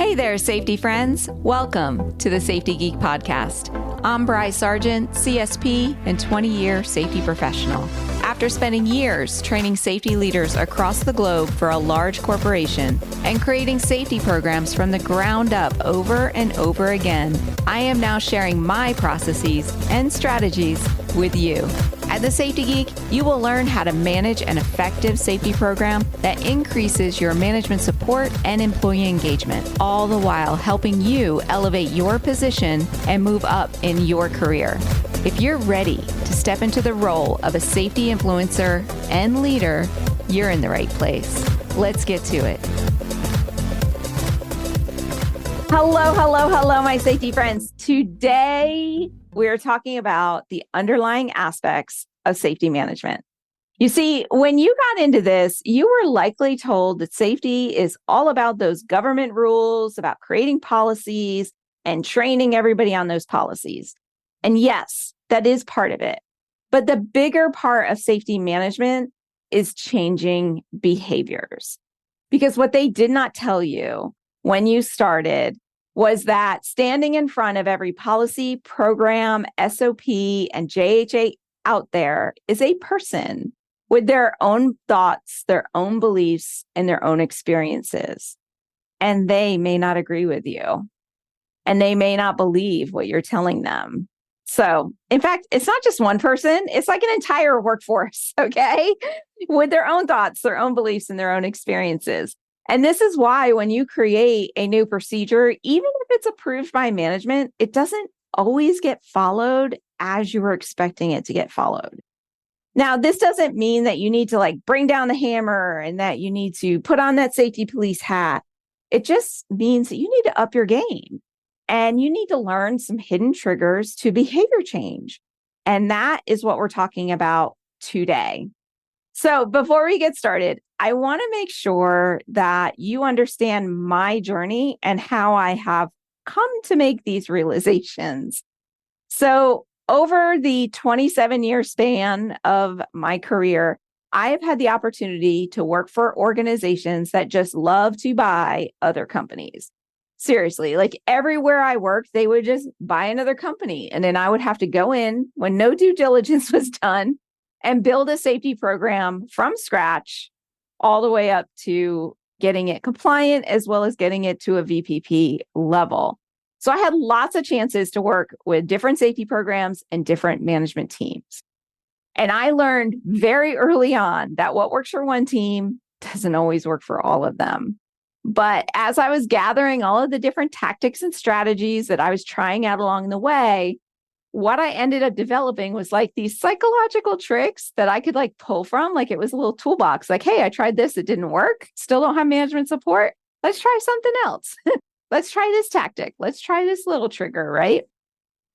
Hey there, safety friends. Welcome to the Safety Geek podcast. I'm Bri Sargent, CSP and 20-year safety professional. After spending years training safety leaders across the globe for a large corporation and creating safety programs from the ground up over and over again, I am now sharing my processes and strategies with you. At the Safety Geek, you will learn how to manage an effective safety program that increases your management support and employee engagement, all the while helping you elevate your position and move up in your career. If you're ready to step into the role of a safety influencer and leader, you're in the right place. Let's get to it. Hello, my safety friends. Today, we're talking about the underlying aspects of safety management. You see, when you got into this, you were likely told that safety is all about those government rules, about creating policies and training everybody on those policies. And yes, that is part of it. But the bigger part of safety management is changing behaviors. Because what they did not tell you when you started was that standing in front of every policy, program, SOP, and JHA out there is a person with their own thoughts, their own beliefs, and their own experiences. And they may not agree with you. And they may not believe what you're telling them. So, in fact, it's not just one person. It's like an entire workforce, okay? With their own thoughts, their own beliefs, and their own experiences. And this is why when you create a new procedure, even if it's approved by management, it doesn't always get followed as you were expecting it to get followed. Now, this doesn't mean that you need to bring down the hammer and that you need to put on that safety police hat. It just means that you need to up your game and you need to learn some hidden triggers to behavior change. And that is what we're talking about today. So before we get started, I want to make sure that you understand my journey and how I have come to make these realizations. So over the 27-year span of my career, I have had the opportunity to work for organizations that just love to buy other companies. Seriously, everywhere I worked, they would just buy another company. And then I would have to go in when no due diligence was done and build a safety program from scratch all the way up to getting it compliant as well as getting it to a VPP level. So I had lots of chances to work with different safety programs and different management teams. And I learned very early on that what works for one team doesn't always work for all of them. But as I was gathering all of the different tactics and strategies that I was trying out along the way, what I ended up developing was these psychological tricks that I could pull from. It was a little toolbox. Hey, I tried this. It didn't work. Still don't have management support. Let's try something else. Let's try this tactic. Let's try this little trigger, right?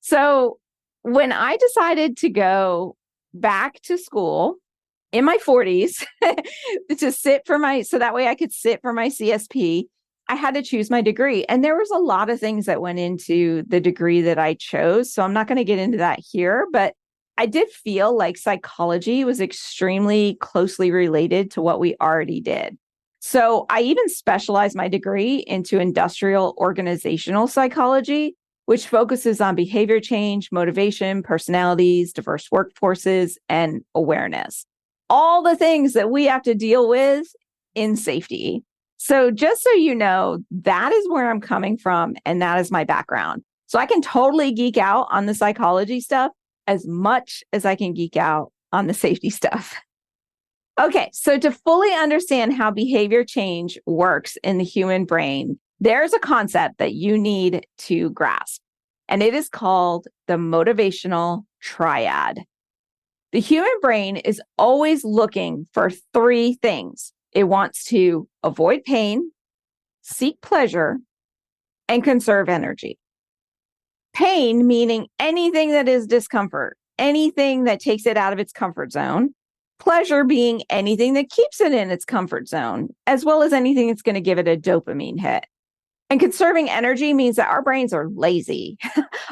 So when I decided to go back to school in my 40s so that way I could sit for my CSP, I had to choose my degree. And there was a lot of things that went into the degree that I chose. So I'm not going to get into that here, but I did feel like psychology was extremely closely related to what we already did. So I even specialized my degree into industrial organizational psychology, which focuses on behavior change, motivation, personalities, diverse workforces, and awareness. All the things that we have to deal with in safety. So just so you know, that is where I'm coming from, and that is my background. So I can totally geek out on the psychology stuff as much as I can geek out on the safety stuff. Okay, so to fully understand how behavior change works in the human brain, there's a concept that you need to grasp, and it is called the motivational triad. The human brain is always looking for three things. It wants to avoid pain, seek pleasure, and conserve energy. Pain meaning anything that is discomfort, anything that takes it out of its comfort zone. Pleasure being anything that keeps it in its comfort zone, as well as anything that's going to give it a dopamine hit. And conserving energy means that our brains are lazy.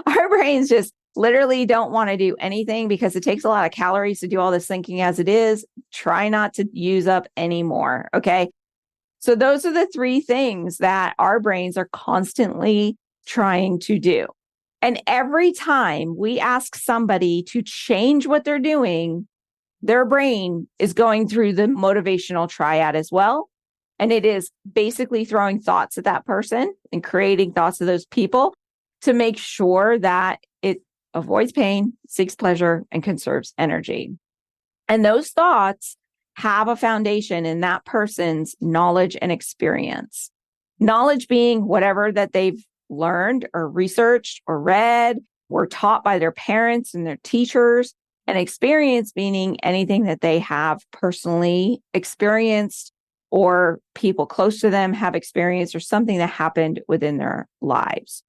Our brains just literally don't want to do anything because it takes a lot of calories to do all this thinking as it is. Try not to use up any more. Okay. So those are the three things that our brains are constantly trying to do. And every time we ask somebody to change what they're doing, their brain is going through the motivational triad as well. And it is basically throwing thoughts at that person and creating thoughts of those people to make sure that it avoids pain, seeks pleasure, and conserves energy. And those thoughts have a foundation in that person's knowledge and experience. Knowledge being whatever that they've learned or researched or read or taught by their parents and their teachers, and experience meaning anything that they have personally experienced or people close to them have experienced or something that happened within their lives.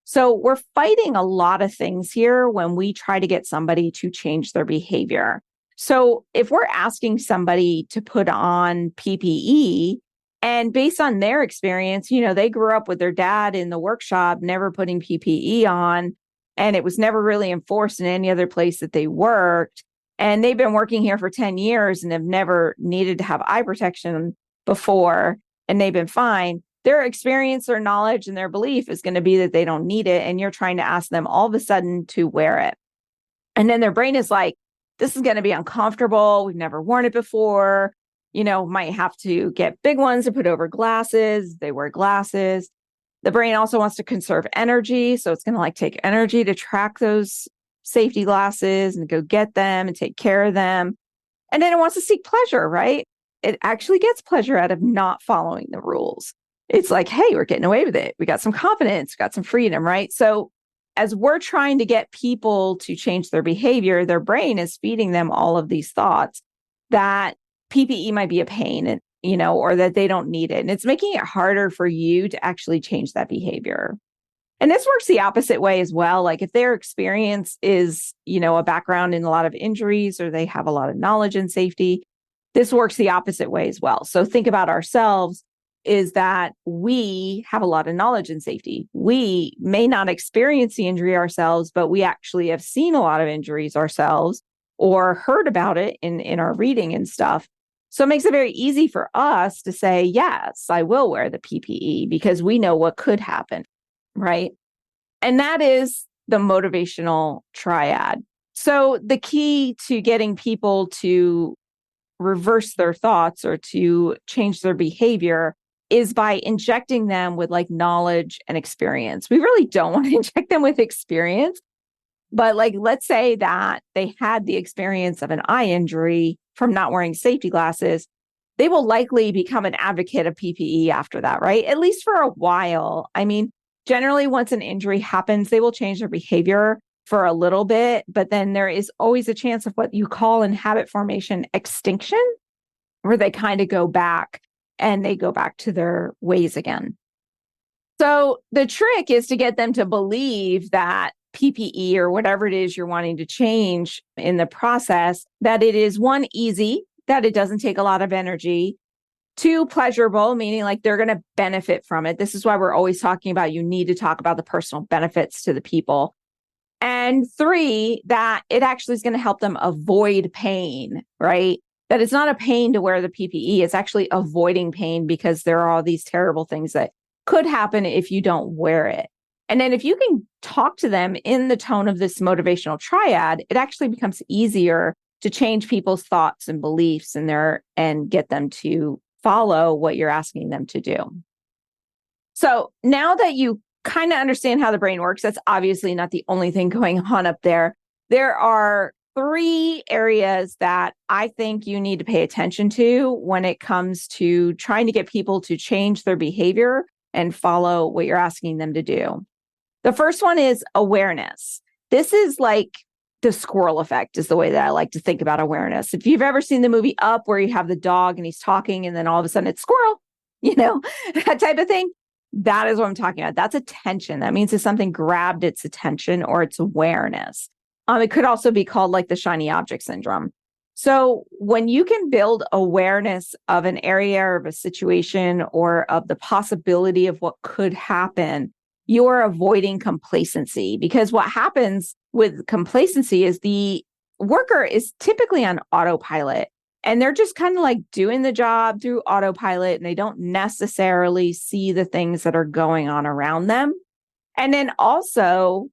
So we're fighting a lot of things here when we try to get somebody to change their behavior. So if we're asking somebody to put on PPE and based on their experience, they grew up with their dad in the workshop, never putting PPE on, and it was never really enforced in any other place that they worked. And they've been working here for 10 years and have never needed to have eye protection before, and they've been fine. Their experience, their knowledge, and their belief is going to be that they don't need it. And you're trying to ask them all of a sudden to wear it. And then their brain is like, this is going to be uncomfortable. We've never worn it before. Might have to get big ones to put over glasses. They wear glasses. The brain also wants to conserve energy. So it's going to take energy to track those safety glasses and go get them and take care of them. And then it wants to seek pleasure, right? It actually gets pleasure out of not following the rules. It's like, hey, we're getting away with it. We got some confidence, got some freedom, right? So as we're trying to get people to change their behavior, their brain is feeding them all of these thoughts that PPE might be a pain and, or that they don't need it. And it's making it harder for you to actually change that behavior. And this works the opposite way as well. Like if their experience is, a background in a lot of injuries or they have a lot of knowledge in safety, this works the opposite way as well. So think about ourselves is that we have a lot of knowledge in safety. We may not experience the injury ourselves, but we actually have seen a lot of injuries ourselves or heard about it in our reading and stuff. So it makes it very easy for us to say, yes, I will wear the PPE because we know what could happen, right? And that is the motivational triad. So the key to getting people to reverse their thoughts or to change their behavior is by injecting them with knowledge and experience. We really don't want to inject them with experience, but let's say that they had the experience of an eye injury from not wearing safety glasses. They will likely become an advocate of PPE after that, right? At least for a while. I mean, generally once an injury happens, they will change their behavior for a little bit, but then there is always a chance of what you call in habit formation extinction, where they kind of go back and they go back to their ways again. So the trick is to get them to believe that PPE or whatever it is you're wanting to change in the process, that it is one, easy, that it doesn't take a lot of energy, two, pleasurable, meaning they're going to benefit from it. This is why we're always talking about you need to talk about the personal benefits to the people. And three, that it actually is going to help them avoid pain, right? That it's not a pain to wear the PPE. It's actually avoiding pain because there are all these terrible things that could happen if you don't wear it. And then if you can talk to them in the tone of this motivational triad, it actually becomes easier to change people's thoughts and beliefs and get them to follow what you're asking them to do. So now that you kind of understand how the brain works, that's obviously not the only thing going on up there. There are three areas that I think you need to pay attention to when it comes to trying to get people to change their behavior and follow what you're asking them to do. The first one is awareness. This is the squirrel effect is the way that I like to think about awareness. If you've ever seen the movie Up, where you have the dog and he's talking and then all of a sudden it's squirrel, that type of thing. That is what I'm talking about. That's attention. That means that something grabbed its attention or its awareness. It could also be called the shiny object syndrome. So when you can build awareness of an area or of a situation or of the possibility of what could happen, you're avoiding complacency. Because what happens with complacency is the worker is typically on autopilot. And they're just kind of like doing the job through autopilot, and they don't necessarily see the things that are going on around them. And then also,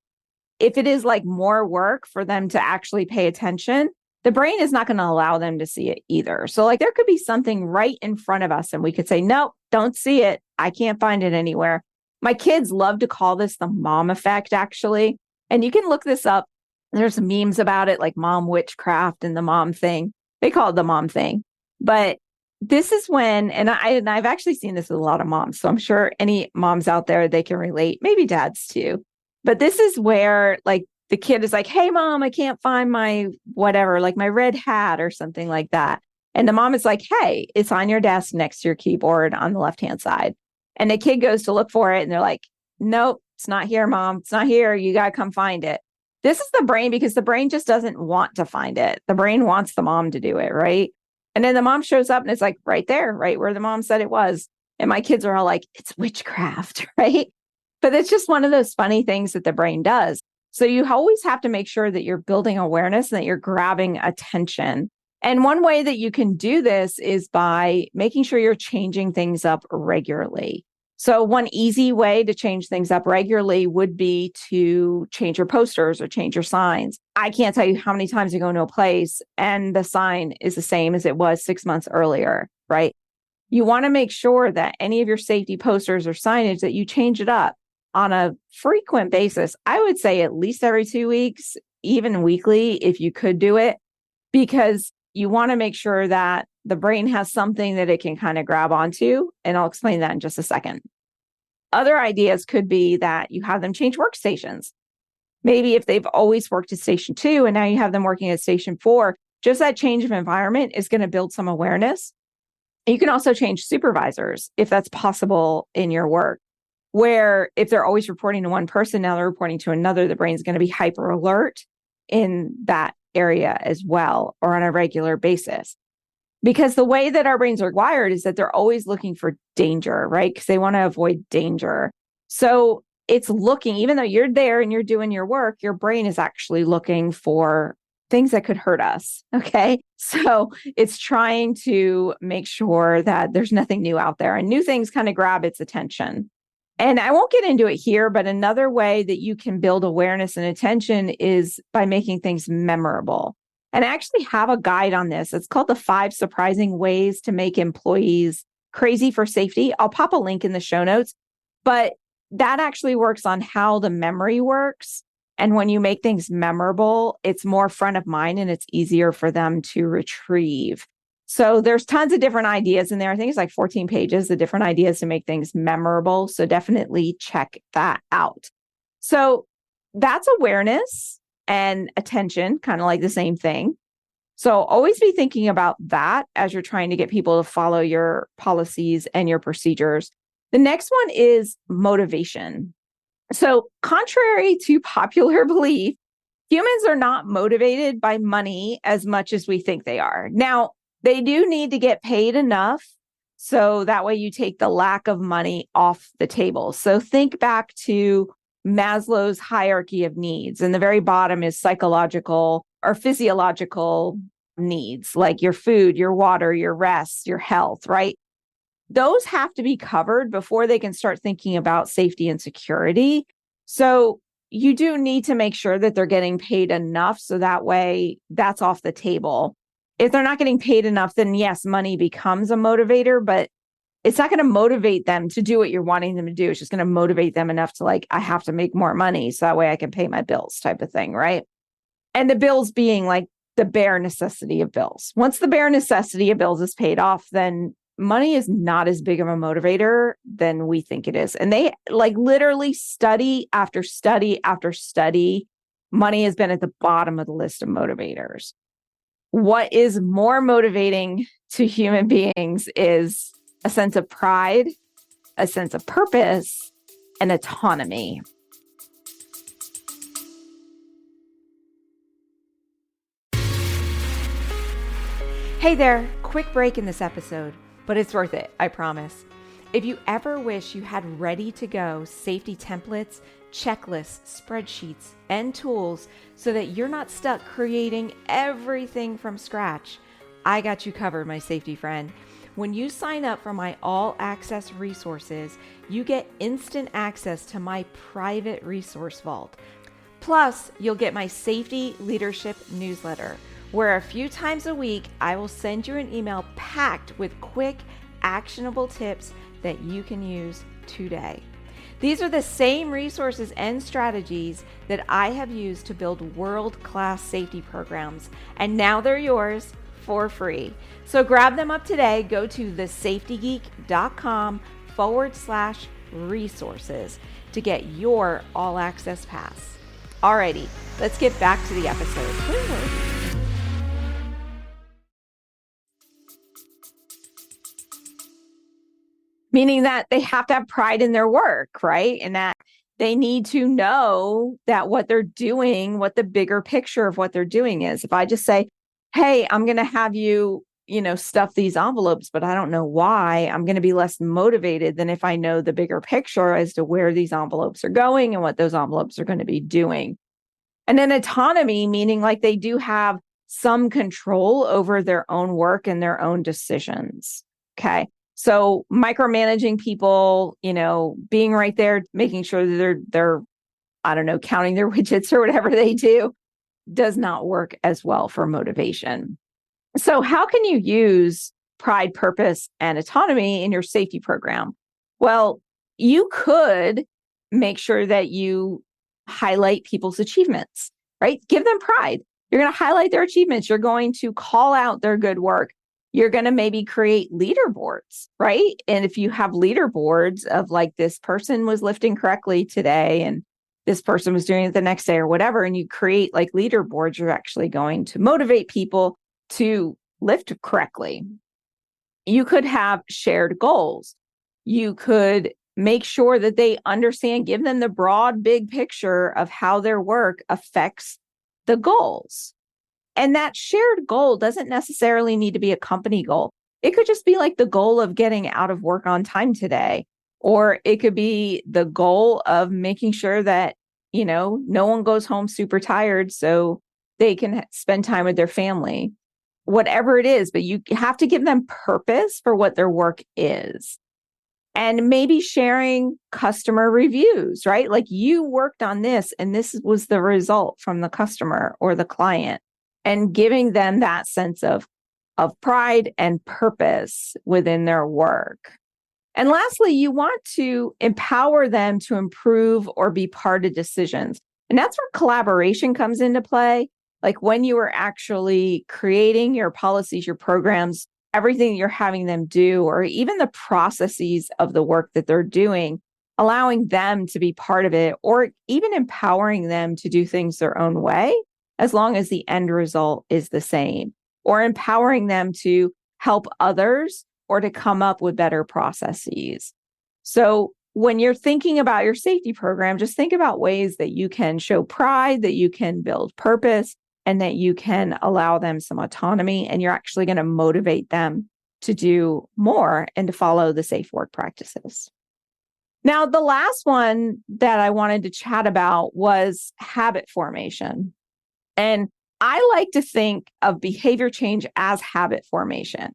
if it is like more work for them to actually pay attention, the brain is not going to allow them to see it either. So like there could be something right in front of us and we could say, nope, don't see it. I can't find it anywhere. My kids love to call this the mom effect, actually. And you can look this up. There's memes about it, like mom witchcraft and the mom thing. They call it the mom thing. But this is when, and I've actually seen this with a lot of moms. So I'm sure any moms out there, they can relate, maybe dads too. But this is where like the kid is like, hey, mom, I can't find my whatever, like my red hat or something like that. And the mom is like, hey, it's on your desk next to your keyboard on the left-hand side. And the kid goes to look for it. And they're like, nope, it's not here, mom. It's not here. You got to come find it. This is the brain, because the brain just doesn't want to find it. The brain wants the mom to do it, right? And then the mom shows up and it's like right there, right where the mom said it was. And my kids are all like, it's witchcraft, right? But it's just one of those funny things that the brain does. So you always have to make sure that you're building awareness and that you're grabbing attention. And one way that you can do this is by making sure you're changing things up regularly. So one easy way to change things up regularly would be to change your posters or change your signs. I can't tell you how many times I go into a place and the sign is the same as it was 6 months earlier, right? You want to make sure that any of your safety posters or signage that you change it up on a frequent basis. I would say at least every 2 weeks, even weekly, if you could do it, because you want to make sure that the brain has something that it can kind of grab onto. And I'll explain that in just a second. Other ideas could be that you have them change workstations. Maybe if they've always worked at station 2 and now you have them working at station 4, just that change of environment is going to build some awareness. You can also change supervisors if that's possible in your work, where if they're always reporting to one person, now they're reporting to another, the brain's going to be hyper alert in that area as well, or on a regular basis. Because the way that our brains are wired is that they're always looking for danger, right? Because they want to avoid danger. So it's looking, even though you're there and you're doing your work, your brain is actually looking for things that could hurt us. Okay. So it's trying to make sure that there's nothing new out there, and new things kind of grab its attention. And I won't get into it here, but another way that you can build awareness and attention is by making things memorable. And I actually have a guide on this. It's called the 5 Surprising Ways to Make Employees Crazy for Safety. I'll pop a link in the show notes, but that actually works on how the memory works. And when you make things memorable, it's more front of mind and it's easier for them to retrieve. So there's tons of different ideas in there. I think it's like 14 pages of different ideas to make things memorable. So definitely check that out. So that's awareness and attention, kind of like the same thing. So always be thinking about that as you're trying to get people to follow your policies and your procedures. The next one is motivation. So contrary to popular belief, humans are not motivated by money as much as we think they are. Now, they do need to get paid enough, so that way you take the lack of money off the table. So think back to Maslow's hierarchy of needs. And the very bottom is psychological or physiological needs, like your food, your water, your rest, your health, right? Those have to be covered before they can start thinking about safety and security. So you do need to make sure that they're getting paid enough, so that way that's off the table. If they're not getting paid enough, then yes, money becomes a motivator, but it's not going to motivate them to do what you're wanting them to do. It's just going to motivate them enough to like, I have to make more money so that way I can pay my bills type of thing, right? And the bills being like the bare necessity of bills. Once the bare necessity of bills is paid off, then money is not as big of a motivator than we think it is. And they like literally study after study after study, money has been at the bottom of the list of motivators. What is more motivating to human beings is a sense of pride, a sense of purpose, and autonomy. Hey there, quick break in this episode, but it's worth it, I promise. If you ever wish you had ready to go safety templates, checklists, spreadsheets, and tools so that you're not stuck creating everything from scratch, I got you covered, my safety friend. When you sign up for my all access resources, you get instant access to my private resource vault. Plus, you'll get my safety leadership newsletter, where a few times a week, I will send you an email packed with quick, actionable tips that you can use today. These are the same resources and strategies that I have used to build world-class safety programs, and now they're yours for free. So grab them up today. Go to thesafetygeek.com/resources to get your all access pass. Alrighty, let's get back to the episode. Meaning that they have to have pride in their work, right? And that they need to know that what they're doing, what the bigger picture of what they're doing is. If I just say, hey, I'm going to have you, stuff these envelopes, but I don't know why, I'm going to be less motivated than if I know the bigger picture as to where these envelopes are going and what those envelopes are going to be doing. And then autonomy, meaning like they do have some control over their own work and their own decisions. Okay. So micromanaging people, being right there, making sure that they're, I don't know, counting their widgets or whatever they do, does not work as well for motivation. So how can you use pride, purpose, and autonomy in your safety program? Well, you could make sure that you highlight people's achievements, right? Give them pride. You're going to highlight their achievements. You're going to call out their good work. You're going to maybe create leaderboards, right? And if you have leaderboards of like, this person was lifting correctly today and this person was doing it the next day or whatever, and you create like leaderboards, you're actually going to motivate people to lift correctly. You could have shared goals. You could make sure that they understand, give them the broad, big picture of how their work affects the goals. And that shared goal doesn't necessarily need to be a company goal. It could just be like the goal of getting out of work on time today. Or it could be the goal of making sure that, no one goes home super tired so they can spend time with their family. Whatever it is, but you have to give them purpose for what their work is. And maybe sharing customer reviews, right? Like you worked on this and this was the result from the customer or the client, and giving them that sense of pride and purpose within their work. And lastly, you want to empower them to improve or be part of decisions. And that's where collaboration comes into play. Like when you are actually creating your policies, your programs, everything you're having them do, or even the processes of the work that they're doing, allowing them to be part of it, or even empowering them to do things their own way, as long as the end result is the same, or empowering them to help others or to come up with better processes. So when you're thinking about your safety program, just think about ways that you can show pride, that you can build purpose, and that you can allow them some autonomy, and you're actually going to motivate them to do more and to follow the safe work practices. Now, the last one that I wanted to chat about was habit formation. And I like to think of behavior change as habit formation,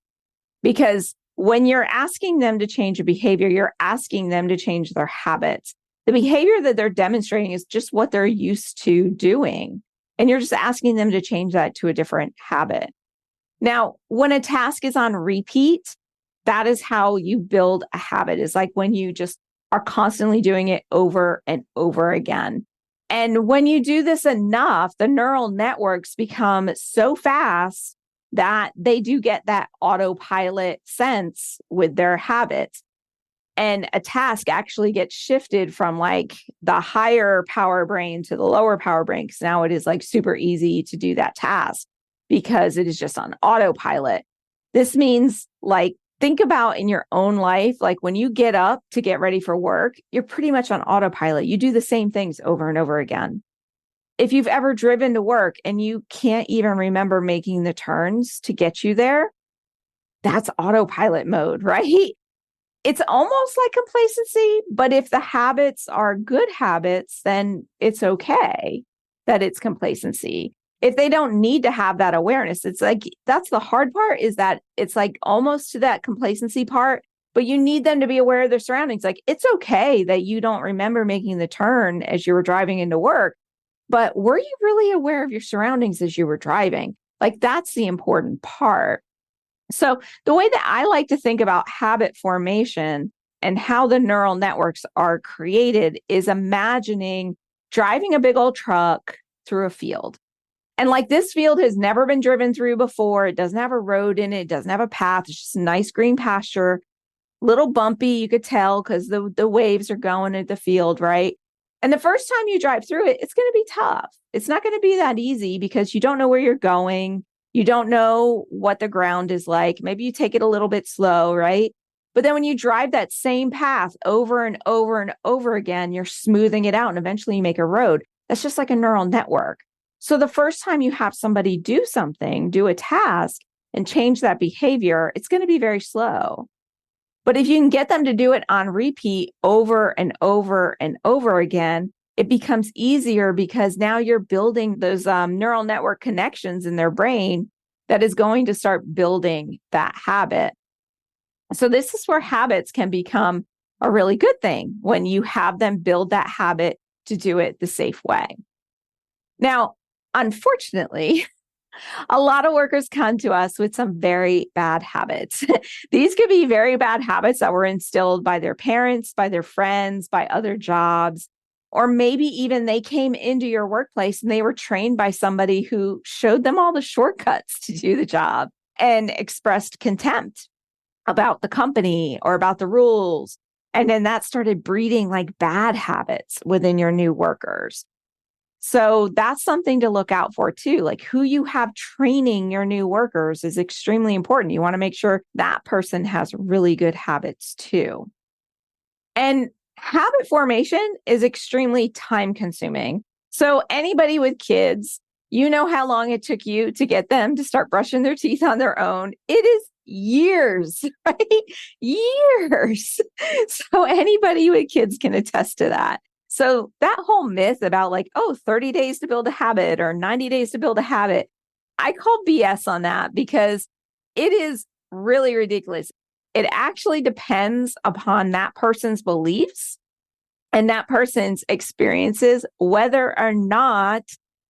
because when you're asking them to change a behavior, you're asking them to change their habits. The behavior that they're demonstrating is just what they're used to doing. And you're just asking them to change that to a different habit. Now, when a task is on repeat, that is how you build a habit. It's like when you just are constantly doing it over and over again. And when you do this enough, the neural networks become so fast that they do get that autopilot sense with their habits. And a task actually gets shifted from like the higher power brain to the lower power brain, because now it is like super easy to do that task because it is just on autopilot. This means like, think about in your own life, like when you get up to get ready for work, you're pretty much on autopilot. You do the same things over and over again. If you've ever driven to work and you can't even remember making the turns to get you there, that's autopilot mode, right? It's almost like complacency, but if the habits are good habits, then it's okay that it's complacency. if they don't need to have that awareness. It's like, that's the hard part, is that it's like almost to that complacency part, but you need them to be aware of their surroundings. Like, it's okay that you don't remember making the turn as you were driving into work, but were you really aware of your surroundings as you were driving? Like, that's the important part. So the way that I like to think about habit formation and how the neural networks are created is imagining driving a big old truck through a field. And like, this field has never been driven through before. It doesn't have a road in it. It doesn't have a path. It's just nice green pasture, little bumpy. You could tell because the waves are going at the field, right? And the first time you drive through it, it's going to be tough. It's not going to be that easy because you don't know where you're going. You don't know what the ground is like. Maybe you take it a little bit slow, right? But then when you drive that same path over and over and over again, you're smoothing it out and eventually you make a road. That's just like a neural network. So the first time you have somebody do something, do a task and change that behavior, it's going to be very slow. But if you can get them to do it on repeat over and over and over again, it becomes easier because now you're building those neural network connections in their brain that is going to start building that habit. So this is where habits can become a really good thing, when you have them build that habit to do it the safe way. Now, unfortunately, a lot of workers come to us with some very bad habits. These could be very bad habits that were instilled by their parents, by their friends, by other jobs, or maybe even they came into your workplace and they were trained by somebody who showed them all the shortcuts to do the job and expressed contempt about the company or about the rules. And then that started breeding like bad habits within your new workers. So that's something to look out for too. Like, who you have training your new workers is extremely important. You want to make sure that person has really good habits too. And habit formation is extremely time consuming. So anybody with kids, you know how long it took you to get them to start brushing their teeth on their own. It is years, right? Years. So anybody with kids can attest to that. So that whole myth about like, 30 days to build a habit or 90 days to build a habit, I call BS on that because it is really ridiculous. It actually depends upon that person's beliefs and that person's experiences, whether or not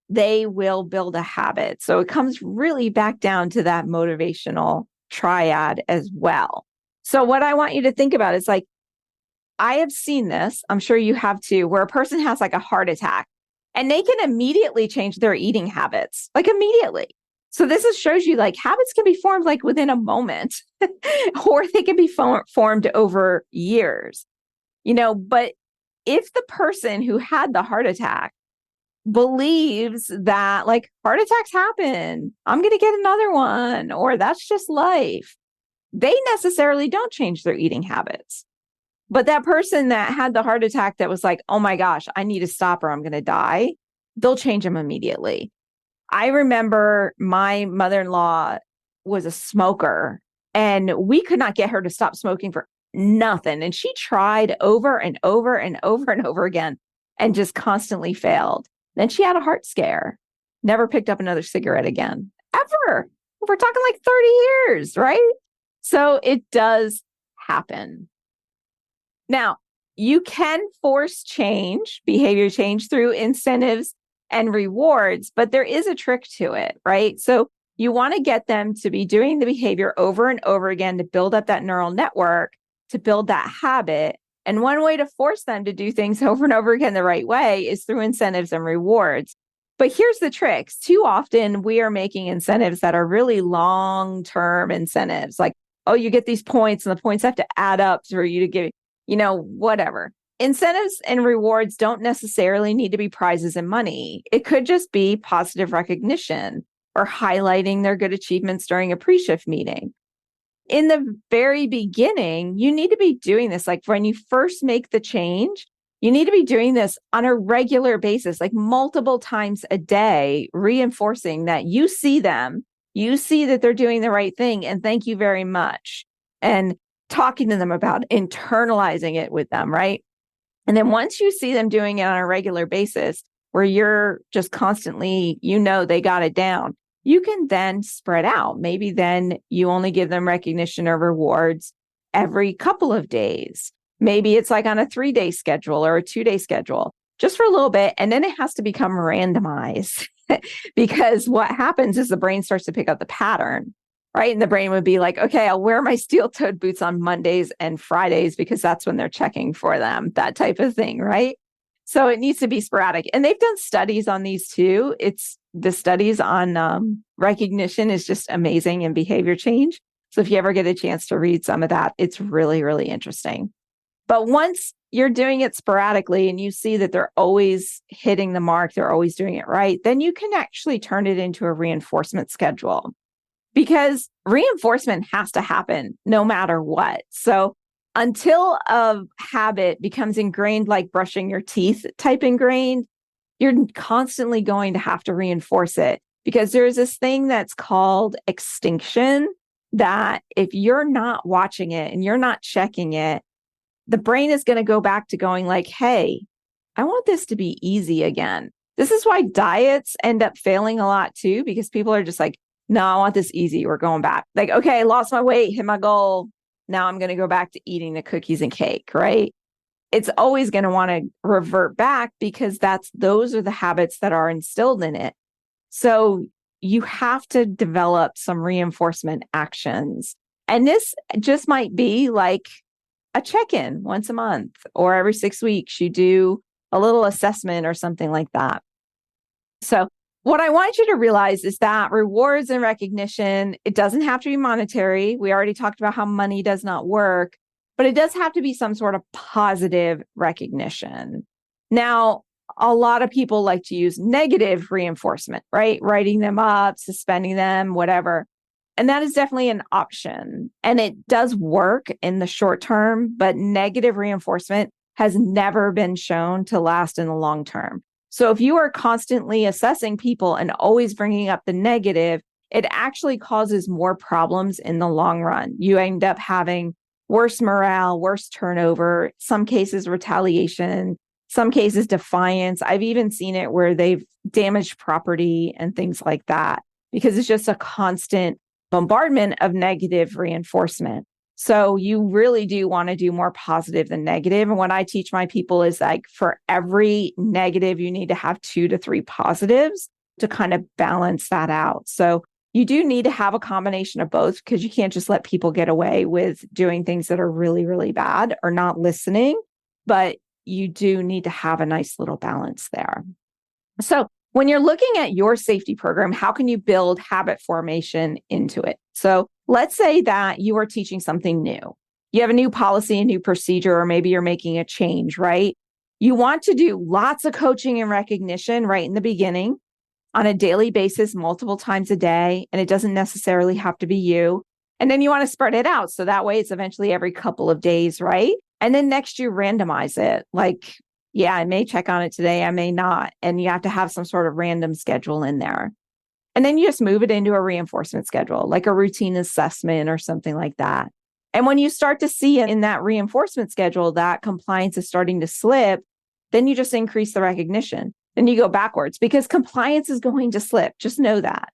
they will build a habit. So it comes really back down to that motivational triad as well. So what I want you to think about is like, I have seen this, I'm sure you have too, where a person has like a heart attack and they can immediately change their eating habits, like immediately. So this shows you like habits can be formed like within a moment or they can be formed over years, but if the person who had the heart attack believes that like heart attacks happen, I'm going to get another one, or that's just life, they necessarily don't change their eating habits. But that person that had the heart attack that was like, oh my gosh, I need to stop or I'm going to die, they'll change them immediately. I remember my mother-in-law was a smoker and we could not get her to stop smoking for nothing. And she tried over and over and over and over again and just constantly failed. Then she had a heart scare, never picked up another cigarette again, ever. We're talking like 30 years, right? So it does happen. Now, you can force change, behavior change through incentives and rewards, but there is a trick to it, right? So you want to get them to be doing the behavior over and over again to build up that neural network, to build that habit. And one way to force them to do things over and over again the right way is through incentives and rewards. But here's the trick. Too often we are making incentives that are really long-term incentives. Like, you get these points and the points have to add up for you to give, whatever. Incentives and rewards don't necessarily need to be prizes and money. It could just be positive recognition or highlighting their good achievements during a pre-shift meeting. In the very beginning, you need to be doing this. Like when you first make the change, you need to be doing this on a regular basis, like multiple times a day, reinforcing that you see them, you see that they're doing the right thing, and thank you very much. And talking to them about internalizing it with them, right? And then once you see them doing it on a regular basis, where you're just constantly, they got it down. You can then spread out. Maybe then you only give them recognition or rewards every couple of days. Maybe it's like on a 3-day schedule or a 2-day schedule, just for a little bit. And then it has to become randomized because what happens is the brain starts to pick up the pattern, right? And the brain would be like, okay, I'll wear my steel-toed boots on Mondays and Fridays because that's when they're checking for them, that type of thing, right? So it needs to be sporadic. And they've done studies on these too. It's the studies on recognition is just amazing in behavior change. So if you ever get a chance to read some of that, it's really, really interesting. But once you're doing it sporadically and you see that they're always hitting the mark, they're always doing it right, then you can actually turn it into a reinforcement schedule, because reinforcement has to happen no matter what. So until a habit becomes ingrained, like brushing your teeth type ingrained, you're constantly going to have to reinforce it, because there's this thing that's called extinction, that if you're not watching it and you're not checking it, the brain is going to go back to going like, hey, I want this to be easy again. This is why diets end up failing a lot too, because people are just like, no, I want this easy. We're going back. Like, okay, I lost my weight, hit my goal. Now I'm going to go back to eating the cookies and cake, right? It's always going to want to revert back because those are the habits that are instilled in it. So you have to develop some reinforcement actions. And this just might be like a check-in once a month, or every 6 weeks, you do a little assessment or something like that. So what I want you to realize is that rewards and recognition, it doesn't have to be monetary. We already talked about how money does not work, but it does have to be some sort of positive recognition. Now, a lot of people like to use negative reinforcement, right? Writing them up, suspending them, whatever. And that is definitely an option. And it does work in the short term, but negative reinforcement has never been shown to last in the long term. So if you are constantly assessing people and always bringing up the negative, it actually causes more problems in the long run. You end up having worse morale, worse turnover, some cases retaliation, some cases defiance. I've even seen it where they've damaged property and things like that, because it's just a constant bombardment of negative reinforcement. So you really do want to do more positive than negative. And what I teach my people is like, for every negative, you need to have 2 to 3 positives to kind of balance that out. So you do need to have a combination of both, because you can't just let people get away with doing things that are really, really bad or not listening, but you do need to have a nice little balance there. So when you're looking at your safety program, how can you build habit formation into it? So let's say that you are teaching something new. You have a new policy, a new procedure, or maybe you're making a change, right? You want to do lots of coaching and recognition right in the beginning on a daily basis, multiple times a day. And it doesn't necessarily have to be you. And then you want to spread it out. So that way it's eventually every couple of days, right? And then next you randomize it. Like, yeah, I may check on it today, I may not. And you have to have some sort of random schedule in there. And then you just move it into a reinforcement schedule, like a routine assessment or something like that. And when you start to see in that reinforcement schedule that compliance is starting to slip, then you just increase the recognition. Then you go backwards, because compliance is going to slip. Just know that.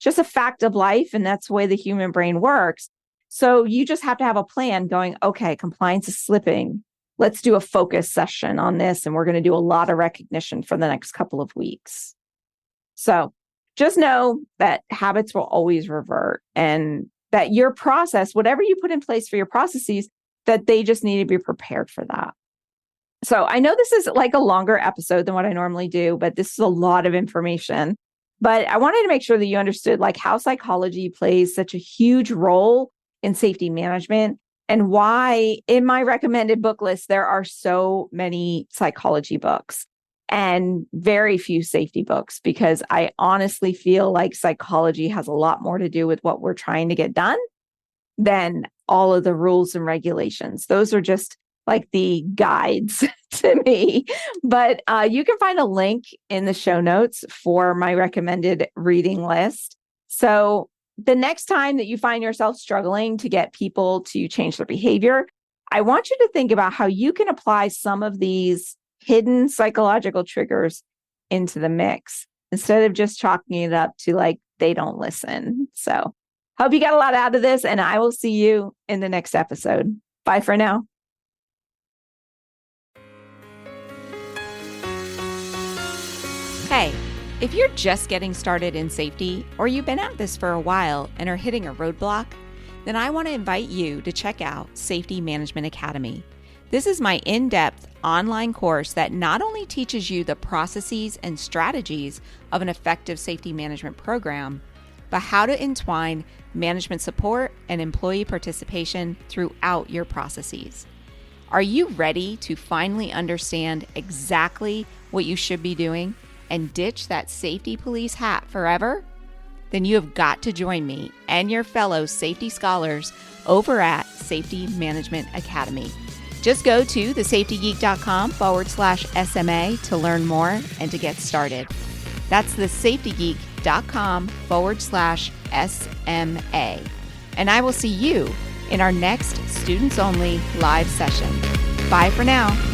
Just a fact of life. And that's the way the human brain works. So you just have to have a plan going, okay, compliance is slipping. Let's do a focus session on this. And we're going to do a lot of recognition for the next couple of weeks. So just know that habits will always revert, and that your process, whatever you put in place for your processes, that they just need to be prepared for that. So I know this is like a longer episode than what I normally do, but this is a lot of information. But I wanted to make sure that you understood like how psychology plays such a huge role in safety management, and why in my recommended book list, there are so many psychology books and very few safety books, because I honestly feel like psychology has a lot more to do with what we're trying to get done than all of the rules and regulations. Those are just like the guides to me. But you can find a link in the show notes for my recommended reading list. So the next time that you find yourself struggling to get people to change their behavior, I want you to think about how you can apply some of these hidden psychological triggers into the mix instead of just chalking it up to like, they don't listen. So hope you got a lot out of this, and I will see you in the next episode. Bye for now. Hey, if you're just getting started in safety, or you've been at this for a while and are hitting a roadblock, then I want to invite you to check out Safety Management Academy. This is my in-depth online course that not only teaches you the processes and strategies of an effective safety management program, but how to entwine management support and employee participation throughout your processes. Are you ready to finally understand exactly what you should be doing and ditch that safety police hat forever? Then you have got to join me and your fellow safety scholars over at Safety Management Academy. Just go to thesafetygeek.com/SMA to learn more and to get started. That's thesafetygeek.com/SMA. And I will see you in our next students only live session. Bye for now.